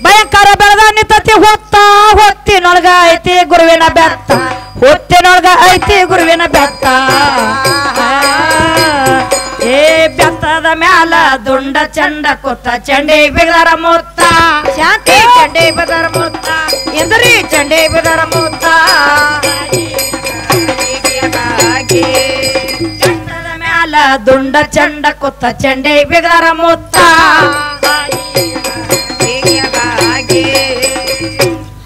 ಭಯಂಕರ ಬೆಳೆದ ನಿಂತತಿ ಹೊತ್ತಿನೊಳಗ ಐತಿ ಗುರುವಿನ ಬೆತ್ತ ಹೊತ್ತಿನೊಳಗ ಐತಿ ಗುರುವಿನ ಬೆತ್ತ ಏ ಬೆತ್ತದ ಮ್ಯಾಲ ದುಂಡ ಚಂಡ ಕೂತ ಚಂಡಿ ಬಿಗದರ ಮುತ್ತ ಶಾಂತಿ ಚಂಡಿ ಬಿಗದರ ಮುತ್ತ ಎಂದ್ರಿ ಚಂಡಿ ಬಿಗದರ ಮುತ್ತ ಬೆತ್ತದ ಮ್ಯಾಲ ದುಂಡ ಚಂಡ ಕೂತ ಚಂಡಿ ಬಿಗದರ ಮುತ್ತ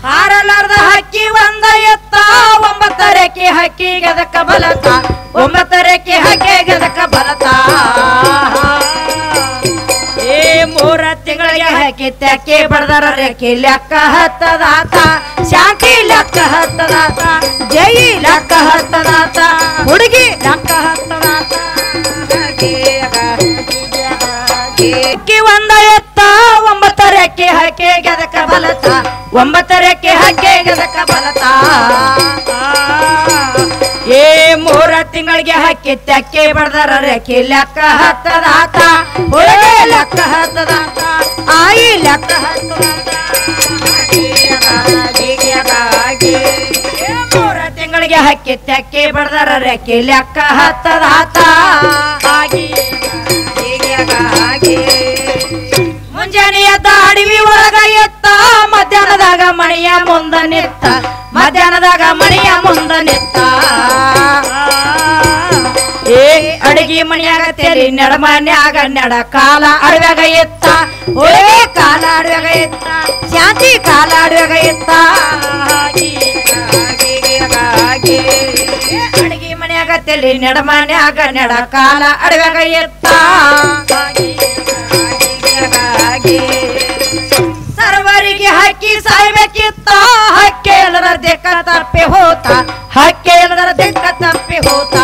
ಹಾರಲಾರ್ದ ಹಕ್ಕಿ ಒಂದ ಎತ್ತ ಒಂಬತ್ತರಕ್ಕೆ ಹಕ್ಕಿ ಗದಕ ಬಲತ ಒಂಬತ್ತರಕ್ಕೆ ಹಕ್ಕಿ ಗದಕ ಬಲತ ಏ 3 ತಿಂಗಳಿಗೆ ಹಾಕಿ ತೆಕ್ಕೆ ಬಡದರ ರೇಖೆ ಲೆಕ್ಕ ಹತ್ತದಾತ ಶಾಂತಿ ಲೆಕ್ಕ ಹತ್ತದಾತ ಜೈ ಲೆಕ್ಕ ಹತ್ತದಾತ ಹುಡುಗಿ ಲೆಕ್ಕ ಹತ್ತದಾತ ಹಕ್ಕಿ ಒಂದ ಎತ್ತ ಒಂಬತ್ತರಕ್ಕೆ ಹಕ್ಕಿ ಗದಕ ಬಲತ ಒಂಬತ್ತರಕ್ಕೆ ಹಕ್ಕಿ ಗದಕ ಬಲತ ಏ 3 ತಿಂಗಳಿಗೆ ಹಕ್ಕಿ ತೆಕ್ಕೆ ಬಡದರ ರೇಖೆ ಲೆಕ್ಕ ಹತ್ತದಾತ ಹುಡುಗಿ ಲೆಕ್ಕ ಹತ್ತದಾತ ಆಯಿ ಲೆಕ್ಕ ಹತ್ತದಾತ 3 ತಿಂಗಳಿಗೆ ಹಕ್ಕಿ ತೆಕ್ಕೆ ಬಡದರ ರೇಖೆ ಲೆಕ್ಕ ಹತ್ತದಾತ ಮುಂಜಾನೆಯ ಅಡವಿ ಒಳಗ ಎತ್ತ ಮಧ್ಯಾಹ್ನದಾಗ ಮಣಿಯ ಮುಂದ ನಿತ್ತ ಮಧ್ಯಾಹ್ನದಾಗ ಮಣಿಯ ಮುಂದ ನಿತ್ತ ಏ ಅಡಗಿ ಮಣಿಯಾಗ ತೆರಿ ನಡಮನ್ಯಾಗ ನಡ ಕಾಲ ಅಡವ್ಯಾಗ ಎತ್ತ ಒಳ್ಳೆ ಕಾಲ ಅಡವ್ಯಾಗ ಎತ್ತ ಶಾಂತಿ ಕಾಲ ಅಡವ್ಯಾಗ ಎತ್ತ ಅಡಗಿ ಮನ್ಯಾಗ ತೆರಿ ನಡಮನ್ಯಾಗ ನಡ ಕಾಲ ಅಡವ್ಯಾಗ ಎತ್ತ ಸರ್ವರಿಗೆ ಹಕ್ಕಿ ಸಾಯ್ಬೇಕಿತ್ತ ಹಕ್ಕಿ ಎಲ್ಲರ ದಿಕ್ಕ ತಪ್ಪಿ ಹೋತ ಹಕ್ಕಿ ಎಲ್ಲರ ದಿಕ್ಕ ತಪ್ಪಿ ಹೋತ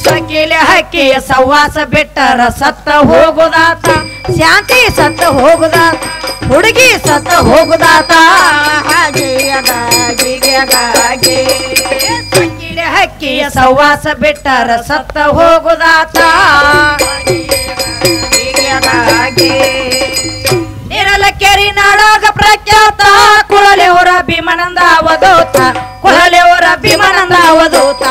ಸಕಿಲೆ ಹಕ್ಕಿಯ ಸವಾಸ ಬಿಟ್ಟರ ಸತ್ತ ಹೋಗುದಾತ ಶಾಂತಿ ಸತ್ತ ಹೋಗುದಾತ ಹುಡುಗಿ ಸತ್ತ ಹೋಗುದಾತ ಸಕಿಲೆ ಹಕ್ಕಿಯ ಸವಾಸ ಬಿಟ್ಟರ ಸತ್ತ ಹೋಗುದಾತ ನಿರಲ ಕೆರಿ ನಾಡಾಗ ಪ್ರಖ್ಯಾತ ಕುಳಲೆವರ ಭೀಮನಂದ ಅವಧೂತ ಕುಳಲೆವರ ಭೀಮನಂದ ಅವಧೂತ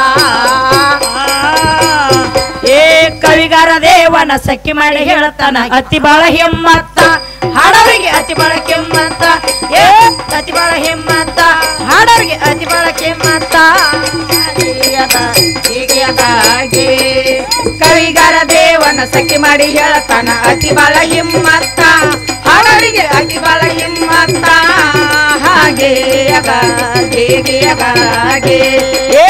ಏ ಕವಿಗಾರ ದೇವನ ಸಖಿ ಮಾಡಿ ಹೇಳ್ತಾನ ಅತಿ ಬಾಳ ಹಿಮ್ಮತ್ತ ಹಾಡೋರಿಗೆ ಅತಿ ಬಾಳ ಕೆಮ್ಮತ್ತ ಏ ಅತಿ ಬಾಳ ಹಿಮ್ಮತ್ತ ಹಾಡೋರಿಗೆ ಅತಿ ಬಾಳ ಕೆಮ್ಮತ್ತ ಕವಿಗಾರ ದೇವನ ಸಖಿ ಮಾಡಿ ಹೇಳ್ತಾನ ಅತಿ ಬಾಳ ಹಿಮ್ಮತ್ತ ಹಾಡೋರಿಗೆ ಅತಿ ಬಾಳ ಹಿಮ್ಮತ್ತ ಹಾಗೆ ಏ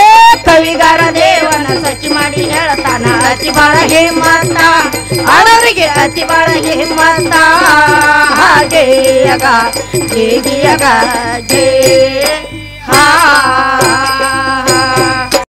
ಕವಿಗಾರ ದೇವನ ಸಖಿ ಮಾಡಿ ಹೇಳ್ತಾನ ಅತಿ ಬಾಳ ಹಿಮ್ಮತ್ತ ಹಾಡೋರಿಗೆ ಅತಿ ಬಾಳ ಹಿಮ್ಮತ್ತ ಹಾಗೆ ಹಾ